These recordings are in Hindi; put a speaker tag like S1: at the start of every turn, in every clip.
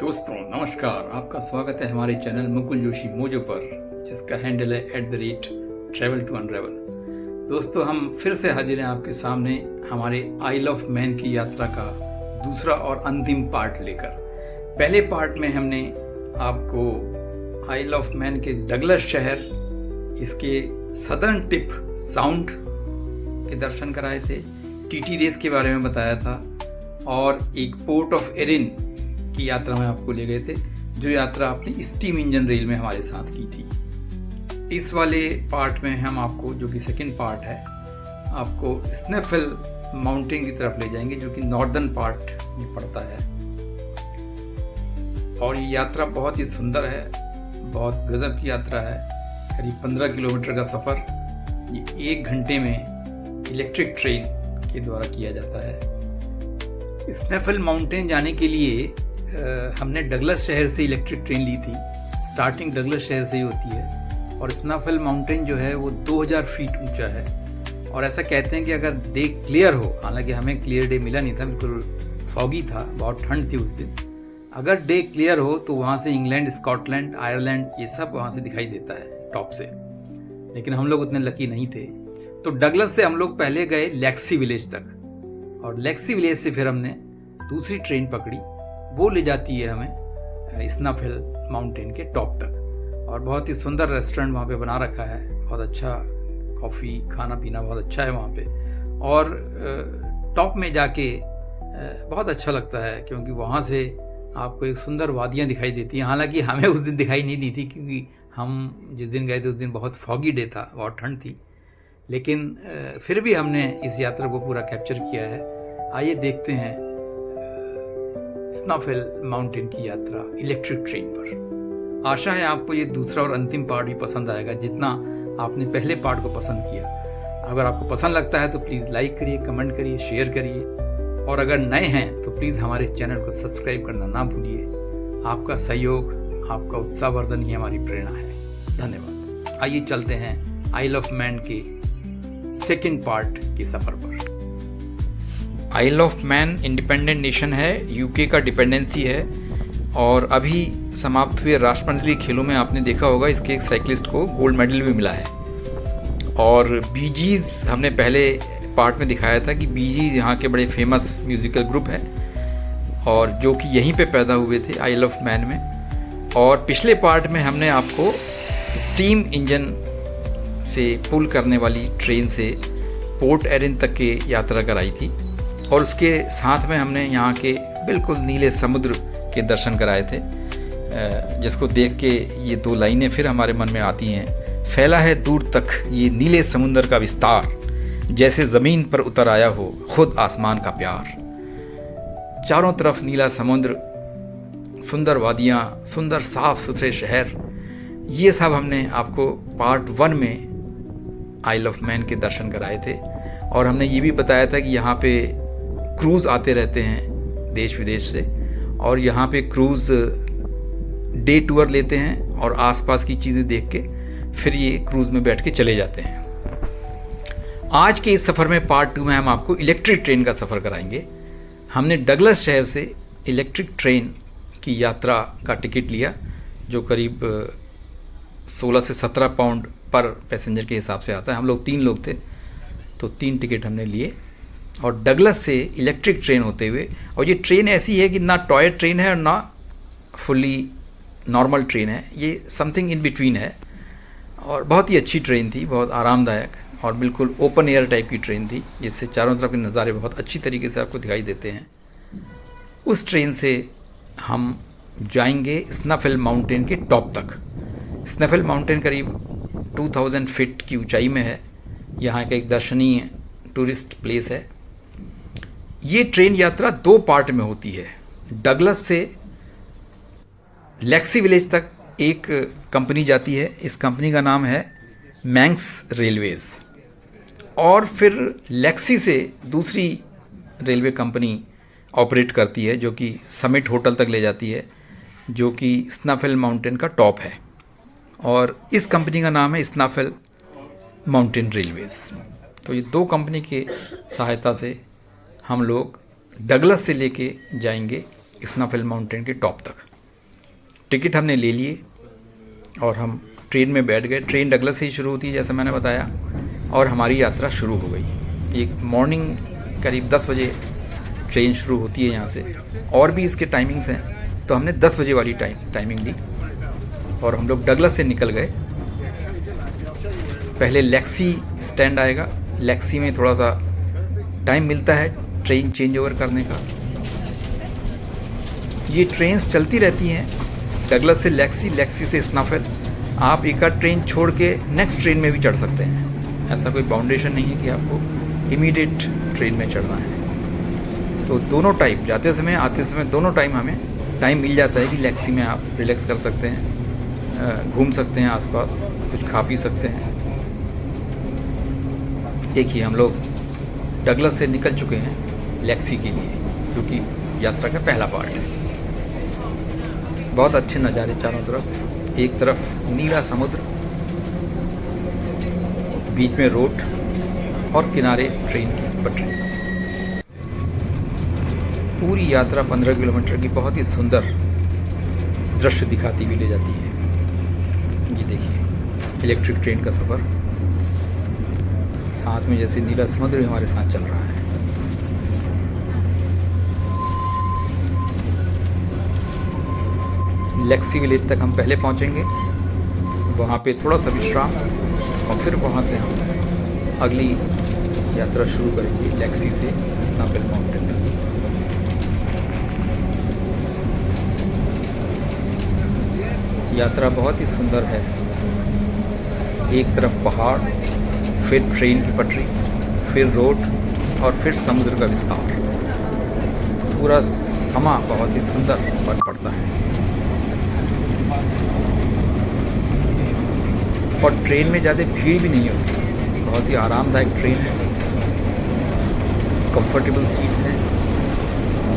S1: दोस्तों नमस्कार, आपका स्वागत है हमारे चैनल मुकुल जोशी मोजो पर, जिसका हैंडल है @travel to unravel। दोस्तों, हम फिर से हाजिर हैं आपके सामने हमारे आइल ऑफ मैन की यात्रा का दूसरा और अंतिम पार्ट लेकर। पहले पार्ट में हमने आपको आइल ऑफ मैन के डगलस शहर, इसके सदर्न टिप साउंड के दर्शन कराए थे, टीटी रेस के बारे में बताया था और एक पोर्ट ऑफ एरिन की यात्रा में आपको ले गए थे, जो यात्रा आपने स्टीम इंजन रेल में हमारे साथ की थी। इस वाले पार्ट में हम आपको, जो कि सेकंड पार्ट है, आपको स्नेफेल माउंटेन की तरफ ले जाएंगे, जो कि नॉर्दर्न पार्ट में पड़ता है। और ये यात्रा बहुत ही सुंदर है, बहुत गजब की यात्रा है। करीब 15 किलोमीटर का सफ़र ये 1 घंटे में इलेक्ट्रिक ट्रेन के द्वारा किया जाता है। स्नेफेल माउंटेन जाने के लिए हमने डगलस शहर से इलेक्ट्रिक ट्रेन ली थी। स्टार्टिंग डगलस शहर से ही होती है और स्नेफेल माउंटेन जो है वो 2000 फीट ऊंचा है। और ऐसा कहते हैं कि अगर डे क्लियर हो, हालांकि हमें क्लियर डे मिला नहीं था, बिल्कुल फॉगी था, बहुत ठंड थी उस दिन। अगर डे क्लियर हो तो वहाँ से इंग्लैंड, स्कॉटलैंड, आयरलैंड, ये सब वहाँ से दिखाई देता है टॉप से। लेकिन हम लोग उतने लकी नहीं थे, तो डगलस से हम लोग पहले गए लेक्सी विलेज तक, और लेक्सी विलेज से फिर हमने दूसरी ट्रेन पकड़ी। वो ले जाती है हमें स्नेफेल माउंटेन के टॉप तक। और बहुत ही सुंदर रेस्टोरेंट वहाँ पे बना रखा है, बहुत अच्छा कॉफ़ी, खाना पीना बहुत अच्छा है वहाँ पे। और टॉप में जाके बहुत अच्छा लगता है, क्योंकि वहाँ से आपको एक सुंदर वादियाँ दिखाई देती हैं। हालांकि हमें उस दिन दिखाई नहीं दी थी, क्योंकि हम जिस दिन गए थे उस दिन बहुत फॉगी डे था, बहुत ठंड थी। लेकिन फिर भी हमने इस यात्रा को पूरा कैप्चर किया है। आइए देखते हैं स्नेफेल माउंटेन की यात्रा इलेक्ट्रिक ट्रेन पर। आशा है आपको ये दूसरा और अंतिम पार्ट भी पसंद आएगा, जितना आपने पहले पार्ट को पसंद किया। अगर आपको पसंद लगता है तो प्लीज़ लाइक करिए, कमेंट करिए, शेयर करिए। और अगर नए हैं तो प्लीज़ हमारे चैनल को सब्सक्राइब करना ना भूलिए। आपका सहयोग, आपका उत्साहवर्धन ही हमारी प्रेरणा है। धन्यवाद। आइए चलते हैं आइल ऑफ मैन के सेकेंड पार्ट के सफ़र पर। आइल ऑफ मैन इंडिपेंडेंट नेशन है, यूके का डिपेंडेंसी है। और अभी समाप्त हुए राष्ट्रमंडलीय खेलों में आपने देखा होगा, इसके एक साइकिलिस्ट को गोल्ड मेडल भी मिला है। और बी जीज़ हमने पहले पार्ट में दिखाया था कि बी जीज़ यहाँ के बड़े फेमस म्यूज़िकल ग्रुप है, और जो कि यहीं पे पैदा हुए थे आइल ऑफ मैन में। और पिछले पार्ट में हमने आपको स्टीम इंजन से पुल करने वाली ट्रेन से पोर्ट एरिन तक की यात्रा कराई थी, और उसके साथ में हमने यहाँ के बिल्कुल नीले समुद्र के दर्शन कराए थे, जिसको देख के ये 2 लाइनें फिर हमारे मन में आती हैं। फैला है दूर तक ये नीले समुद्र का विस्तार, जैसे ज़मीन पर उतर आया हो खुद आसमान का प्यार। चारों तरफ नीला समुद्र, सुंदर वादियाँ, सुंदर साफ सुथरे शहर, ये सब हमने आपको पार्ट 1 में आइल ऑफ मैन के दर्शन कराए थे। और हमने ये भी बताया था कि यहाँ पे क्रूज़ आते रहते हैं देश विदेश से, और यहाँ पे क्रूज़ डे टूर लेते हैं और आसपास की चीज़ें देख के फिर ये क्रूज़ में बैठ के चले जाते हैं। आज के इस सफ़र में पार्ट 2 में हम आपको इलेक्ट्रिक ट्रेन का सफ़र कराएंगे। हमने डगलस शहर से इलेक्ट्रिक ट्रेन की यात्रा का टिकट लिया, जो करीब 16 से 17 पाउंड पर पैसेंजर के हिसाब से आता है। हम लोग 3 लोग थे, तो 3 टिकट हमने लिए, और डगलस से इलेक्ट्रिक ट्रेन होते हुए। और ये ट्रेन ऐसी है कि ना टॉय ट्रेन है और ना फुली नॉर्मल ट्रेन है, ये समथिंग इन बिटवीन है। और बहुत ही अच्छी ट्रेन थी, बहुत आरामदायक, और बिल्कुल ओपन एयर टाइप की ट्रेन थी, जिससे चारों तरफ के नज़ारे बहुत अच्छी तरीके से आपको दिखाई देते हैं। उस ट्रेन से हम जाएंगे स्नेफेल माउंटेन के टॉप तक। स्नेफेल माउंटेन करीब 2000 फीट की ऊंचाई में है। यहाँ का एक दर्शनीय टूरिस्ट प्लेस है। ये ट्रेन यात्रा 2 पार्ट में होती है। डगलस से लेक्सी विलेज तक एक कंपनी जाती है, इस कंपनी का नाम है मैंक्स रेलवेज। और फिर लेक्सी से दूसरी रेलवे कंपनी ऑपरेट करती है, जो कि समिट होटल तक ले जाती है, जो कि स्नेफेल माउंटेन का टॉप है। और इस कंपनी का नाम है स्नेफेल माउंटेन रेलवेज। तो ये 2 कंपनी के सहायता से हम लोग डगलस से लेके जाएंगे स्नेफेल माउंटेन के टॉप तक। टिकट हमने ले लिए और हम ट्रेन में बैठ गए। ट्रेन डगलस से ही शुरू होती है जैसा मैंने बताया, और हमारी यात्रा शुरू हो गई। एक मॉर्निंग करीब 10 बजे ट्रेन शुरू होती है यहाँ से, और भी इसके टाइमिंग्स हैं, तो हमने 10 बजे वाली टाइमिंग ली और हम लोग डगलस से निकल गए। पहले लेक्सी स्टैंड आएगा, लेक्सी में थोड़ा सा टाइम मिलता है ट्रेन चेंज ओवर करने का। ये ट्रेन्स चलती रहती हैं डगलस से लेक्सी, लेक्सी से स्नाफेल। आप एक आध ट्रेन छोड़ के नेक्स्ट ट्रेन में भी चढ़ सकते हैं, ऐसा कोई बाउंडेशन नहीं है कि आपको इमीडिएट ट्रेन में चढ़ना है। तो दोनों टाइम, जाते समय आते समय दोनों टाइम हमें टाइम मिल जाता है कि लेक्सी में आप रिलैक्स कर सकते हैं, घूम सकते हैं आसपास, कुछ खा पी सकते हैं। देखिए हम लोग डगलस से निकल चुके हैं लेक्सी के लिए, जो कि यात्रा का पहला पार्ट है। बहुत अच्छे नज़ारे चारों तरफ, एक तरफ नीला समुद्र, बीच में रोड और किनारे ट्रेन की पटरी। पूरी यात्रा 15 किलोमीटर की बहुत ही सुंदर दृश्य दिखाती हुई ले जाती है। ये देखिए इलेक्ट्रिक ट्रेन का सफ़र, साथ में जैसे नीला समुद्र हमारे साथ चल रहा है। लेक्सी विलेज तक हम पहले पहुंचेंगे, वहाँ पे थोड़ा सा विश्राम, और फिर वहाँ से हम अगली यात्रा शुरू करेंगे लेक्सी से स्नाफेल माउंटेन तक। यात्रा बहुत ही सुंदर है, एक तरफ पहाड़, फिर ट्रेन की पटरी, फिर रोड और फिर समुद्र का विस्तार। पूरा समा बहुत ही सुंदर बन पड़ता है। और ट्रेन में ज़्यादा भीड़ भी नहीं होती, बहुत ही आरामदायक ट्रेन है, कंफर्टेबल सीट्स हैं,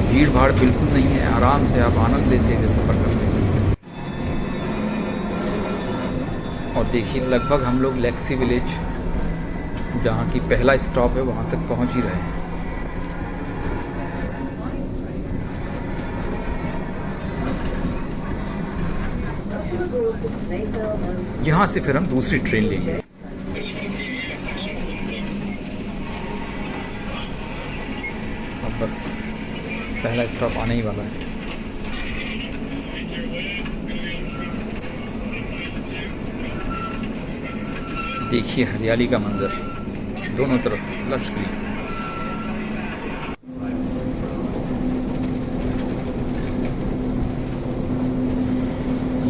S1: भीड़ भाड़ बिल्कुल नहीं है, आराम से आप आनंद लेते हुए सफ़र करते हैं। और देखिए लगभग हम लोग लेक्सी विलेज, जहाँ की पहला स्टॉप है, वहाँ तक पहुँच ही रहे हैं। यहाँ से फिर हम दूसरी ट्रेन लेंगे। अब बस पहला स्टॉप आने ही वाला है। देखिए हरियाली का मंजर, दोनों तरफ लश ग्रीन।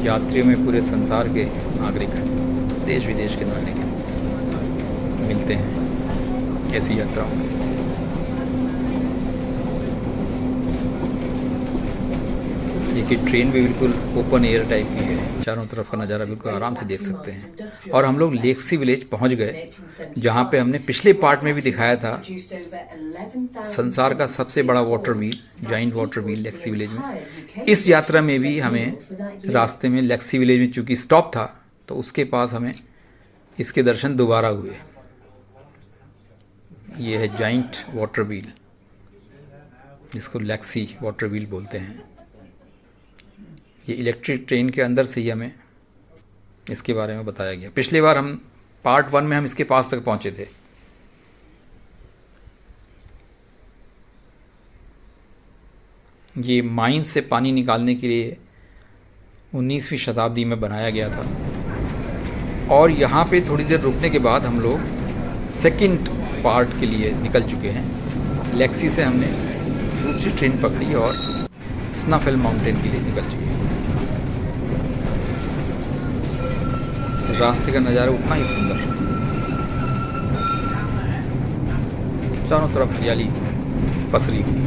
S1: यात्रियों में पूरे संसार के नागरिक, देश विदेश के नागरिक मिलते हैं ऐसी यात्राओं में। देखिए ट्रेन भी बिल्कुल ओपन एयर टाइप की है, चारों तरफ का नज़ारा बिल्कुल आराम से देख सकते हैं। और हम लोग लेक्सी विलेज पहुंच गए, जहां पे हमने पिछले पार्ट में भी दिखाया था संसार का सबसे बड़ा water wheel, giant water wheel Laxey village में। इस यात्रा में भी हमें रास्ते में लेक्सी विलेज में चूँकि स्टॉप था, तो उसके पास हमें इसके दर्शन दोबारा हुए। ये है जाइंट वाटर व्हील, जिसको लेक्सी वाटर व्हील बोलते हैं। ये इलेक्ट्रिक ट्रेन के अंदर से ही हमें इसके बारे में बताया गया। पिछली बार हम पार्ट 1 में हम इसके पास तक पहुंचे थे। ये माइन से पानी निकालने के लिए 19वीं शताब्दी में बनाया गया था। और यहाँ पे थोड़ी देर रुकने के बाद हम लोग सेकंड पार्ट के लिए निकल चुके हैं। लेक्सी से हमने दूसरी ट्रेन पकड़ी और स्नाफेल माउंटेन के लिए निकल चुके हैं। रास्ते का नज़ारा उतना ही सुंदर, चारों तरफ हरियाली पसरी हुई।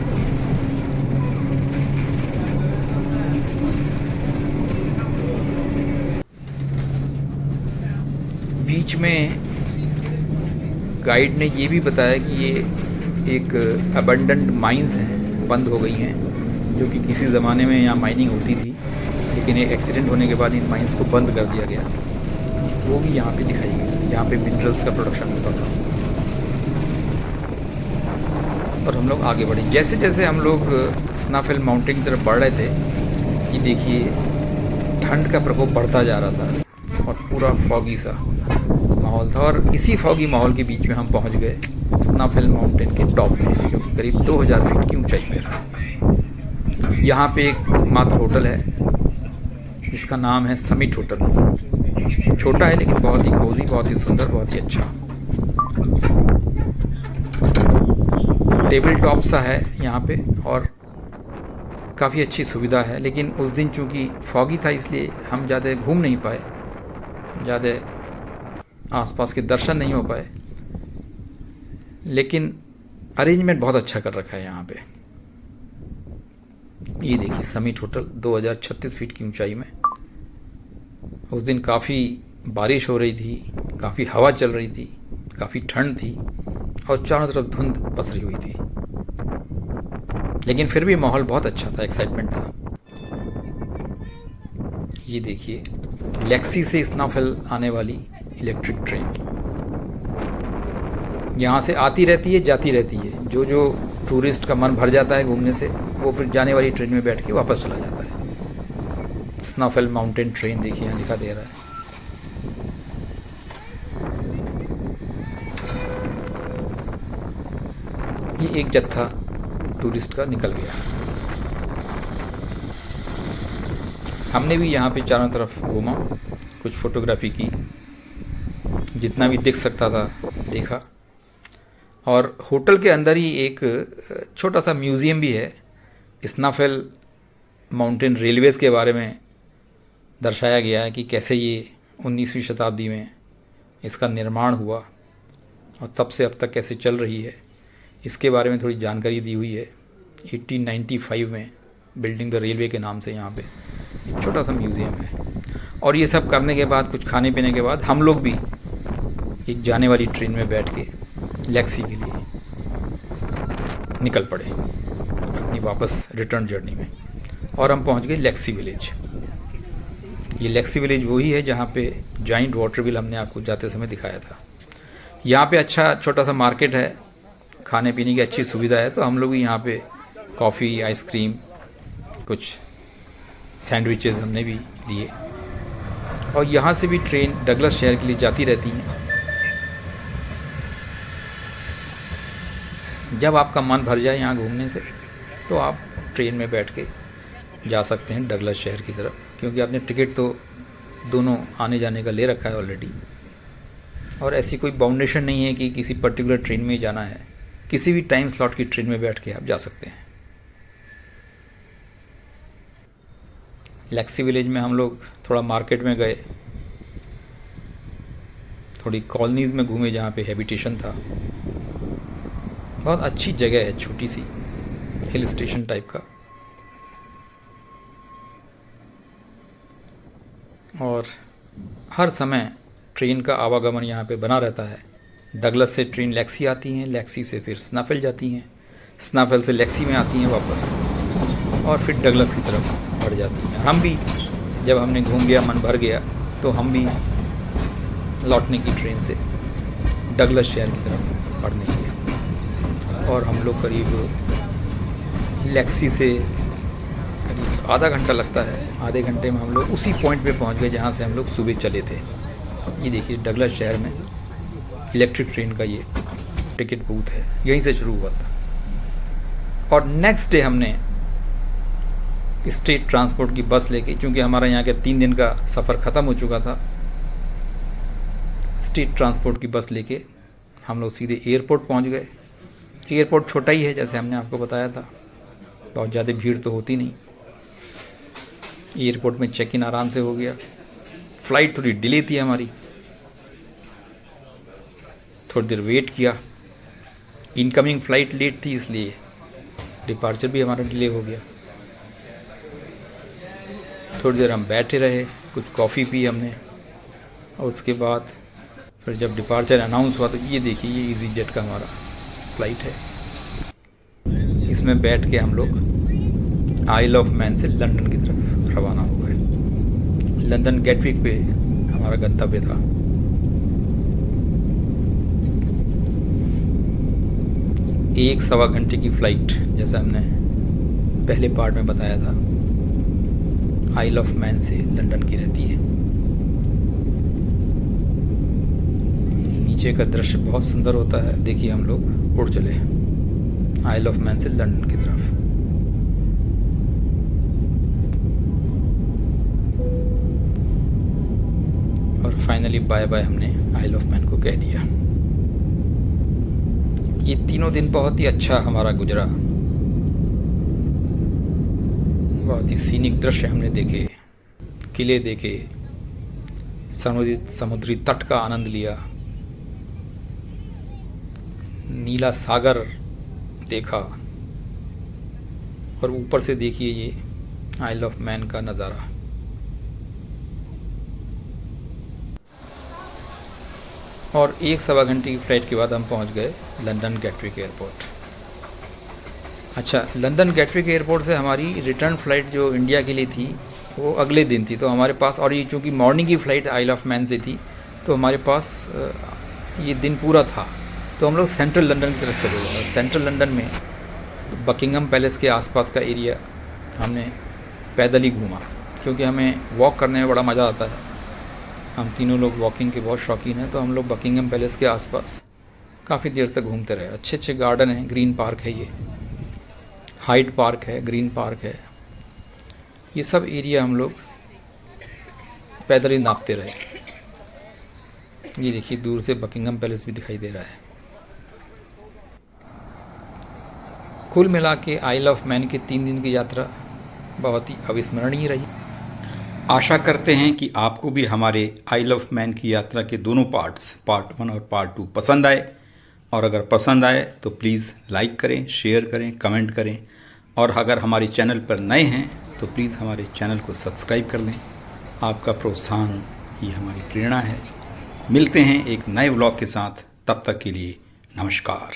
S1: बीच में गाइड ने ये भी बताया कि ये एक अबंडेंट माइंस हैं, बंद हो गई हैं, जो कि किसी ज़माने में यहाँ माइनिंग होती थी, लेकिन एक एक्सीडेंट होने के बाद इन माइंस को बंद कर दिया गया। वो भी यहाँ पे दिखाई गई, यहाँ पे मिनरल्स का प्रोडक्शन होता था। और हम लोग आगे बढ़े। जैसे जैसे हम लोग स्नाफेल माउंटेन की तरफ बढ़ रहे थे, ये देखिए ठंड का प्रकोप बढ़ता जा रहा था और पूरा फॉगी सा माहौल था। और इसी फॉगी माहौल के बीच में हम पहुंच गए स्नोफेल माउंटेन के टॉप में, जो कि करीब 2000 फीट की ऊंचाई पे था। यहाँ पे एक मात्र होटल है जिसका नाम है समिट होटल। छोटा है लेकिन बहुत ही कोजी, बहुत ही सुंदर, बहुत ही अच्छा। टेबल टॉप सा है यहाँ पे और काफ़ी अच्छी सुविधा है। लेकिन उस दिन चूँकि फॉगी था इसलिए हम ज़्यादा घूम नहीं पाए, ज़्यादा आसपास के दर्शन नहीं हो पाए। लेकिन अरेंजमेंट बहुत अच्छा कर रखा है यहाँ पे। ये देखिए समिट होटल 2036 फीट की ऊंचाई में। उस दिन काफ़ी बारिश हो रही थी, काफ़ी हवा चल रही थी, काफ़ी ठंड थी और चारों तरफ धुंध पसरी हुई थी। लेकिन फिर भी माहौल बहुत अच्छा था, एक्साइटमेंट था। ये देखिए लेक्सी से स्नोफेल आने वाली इलेक्ट्रिक ट्रेन यहाँ से आती रहती है, जाती रहती है। जो जो टूरिस्ट का मन भर जाता है घूमने से, वो फिर जाने वाली ट्रेन में बैठ के वापस चला जाता है। स्नोफेल माउंटेन ट्रेन देखिए यहाँ लिखा दे रहा है। ये एक जत्था टूरिस्ट का निकल गया। हमने भी यहाँ पे चारों तरफ घूमा, कुछ फोटोग्राफी की, जितना भी दिख सकता था देखा। और होटल के अंदर ही एक छोटा सा म्यूज़ियम भी है। स्नोफेल माउंटेन रेलवेज़ के बारे में दर्शाया गया है कि कैसे ये 19वीं शताब्दी में इसका निर्माण हुआ और तब से अब तक कैसे चल रही है, इसके बारे में थोड़ी जानकारी दी हुई है। 1895 में बिल्डिंग द रेलवे के नाम से यहाँ पे एक छोटा सा म्यूज़ियम है। और ये सब करने के बाद, कुछ खाने पीने के बाद, हम लोग भी एक जाने वाली ट्रेन में बैठ के लेक्सी के लिए निकल पड़े अपनी वापस रिटर्न जर्नी में। और हम पहुंच गए लेक्सी विलेज। ये लेक्सी विलेज वही है जहाँ पे जाइंट वाटर व्हील हमने आपको जाते समय दिखाया था। यहाँ पे अच्छा छोटा सा मार्केट है, खाने पीने की अच्छी सुविधा है। तो हम लोग भी यहाँ पे कॉफ़ी, आइसक्रीम, कुछ सैंडविचेस हमने भी लिए। और यहाँ से भी ट्रेन डगलस शहर के लिए जाती रहती हैं। जब आपका मन भर जाए यहाँ घूमने से, तो आप ट्रेन में बैठ के जा सकते हैं डगलस शहर की तरफ, क्योंकि आपने टिकट तो दोनों आने जाने का ले रखा है ऑलरेडी। और ऐसी कोई बाउंडेशन नहीं है कि किसी पर्टिकुलर ट्रेन में ही जाना है। किसी भी टाइम स्लॉट की ट्रेन में बैठ के आप जा सकते हैं। लेक्सी विलेज में हम लोग थोड़ा मार्केट में गए, थोड़ी कॉलोनीज़ में घूमे जहाँ पे हैबिटेशन था। बहुत अच्छी जगह है, छोटी सी हिल स्टेशन टाइप का। और हर समय ट्रेन का आवागमन यहाँ पे बना रहता है। डगलस से ट्रेन लेक्सी आती हैं, लेक्सी से फिर स्नोफेल जाती हैं, स्नोफेल से लेक्सी में आती हैं वापस, और फिर डगलस की तरफ बढ़ जाती हैं। हम भी जब हमने घूम गया, मन भर गया, तो हम भी लौटने की ट्रेन से डगलस शहर की तरफ बढ़ने लगे। और हम लोग करीब लेक्सी से करीब आधा घंटा लगता है, आधे घंटे में हम लोग उसी पॉइंट पे पहुंच गए जहां से हम लोग सुबह चले थे। ये देखिए डगलस शहर में इलेक्ट्रिक ट्रेन का ये टिकट बूथ है, यहीं से शुरू हुआ था। और नेक्स्ट डे हमने स्टेट ट्रांसपोर्ट की बस लेके, क्योंकि हमारा यहाँ के 3 दिन का सफ़र ख़त्म हो चुका था, स्टेट ट्रांसपोर्ट की बस लेके हम लोग सीधे एयरपोर्ट पहुँच गए। एयरपोर्ट छोटा ही है, जैसे हमने आपको बताया था, बहुत ज़्यादा भीड़ तो होती नहीं। एयरपोर्ट में चेक इन आराम से हो गया। फ़्लाइट थोड़ी डिले थी हमारी, थोड़ी देर वेट किया। इनकमिंग फ़्लाइट लेट थी, इसलिए डिपार्चर भी हमारा डिले हो गया। थोड़ी देर हम बैठे रहे, कुछ कॉफ़ी पी हमने, और उसके बाद फिर जब डिपार्चर अनाउंस हुआ तो ये देखिए ये ईजी जेट का हमारा फ़्लाइट है। इसमें बैठ के हम लोग आइल ऑफ मैन से लंदन की तरफ रवाना हो गए। लंदन गेटविक पे हमारा गंतव्य था। एक सवा घंटे की फ़्लाइट, जैसा हमने पहले पार्ट में बताया था। आइल ऑफ मैन से लंदन की रहती है। नीचे का दृश्य बहुत सुंदर होता है। देखिए हम लोग उड़ चले आइल ऑफ मैन से लंदन की तरफ। और फाइनली बाय बाय हमने आइल ऑफ मैन को कह दिया। ये तीनों दिन बहुत ही अच्छा हमारा गुजरा। बहुत ही सीनिक दृश्य हमने देखे, किले देखे, समुद्री तट का आनंद लिया, नीला सागर देखा और ऊपर से देखिए ये आइल ऑफ मैन का नज़ारा। और 1-1.25 घंटे की फ़्लाइट के बाद हम पहुंच गए लंदन गैटविक एयरपोर्ट। अच्छा, लंदन गैटविक एयरपोर्ट से हमारी रिटर्न फ़्लाइट जो इंडिया के लिए थी वो अगले दिन थी, तो हमारे पास, और ये चूँकि मॉर्निंग की फ़्लाइट आइल ऑफ मैन से थी तो हमारे पास ये दिन पूरा था। तो हम लोग सेंट्रल लंदन की तरफ चले गए। सेंट्रल लंदन में बकिंगम पैलेस के आसपास का एरिया हमने पैदल ही घूमा, क्योंकि हमें वॉक करने में बड़ा मज़ा आता है। हम तीनों लोग वॉकिंग के बहुत शौकीन हैं, तो हम लोग बकिंगम पैलेस के आसपास काफ़ी देर तक घूमते रहे। अच्छे अच्छे गार्डन हैं, ग्रीन पार्क है, ये हाइड पार्क है, ग्रीन पार्क है, ये सब एरिया हम लोग पैदल ही नापते रहे। ये देखिए दूर से बकिंगम पैलेस भी दिखाई दे रहा है। कुल मिला के आइल ऑफ मैन की 3 दिन की यात्रा बहुत ही अविस्मरणीय रही। आशा करते हैं कि आपको भी हमारे आइल ऑफ मैन की यात्रा के दोनों पार्ट्स, पार्ट 1 और पार्ट 2 पसंद आए। और अगर पसंद आए तो प्लीज़ लाइक करें, शेयर करें, कमेंट करें। और अगर हमारे चैनल पर नए हैं तो प्लीज़ हमारे चैनल को सब्सक्राइब कर लें। आपका प्रोत्साहन ही हमारी प्रेरणा है। मिलते हैं एक नए व्लॉग के साथ, तब तक के लिए नमस्कार।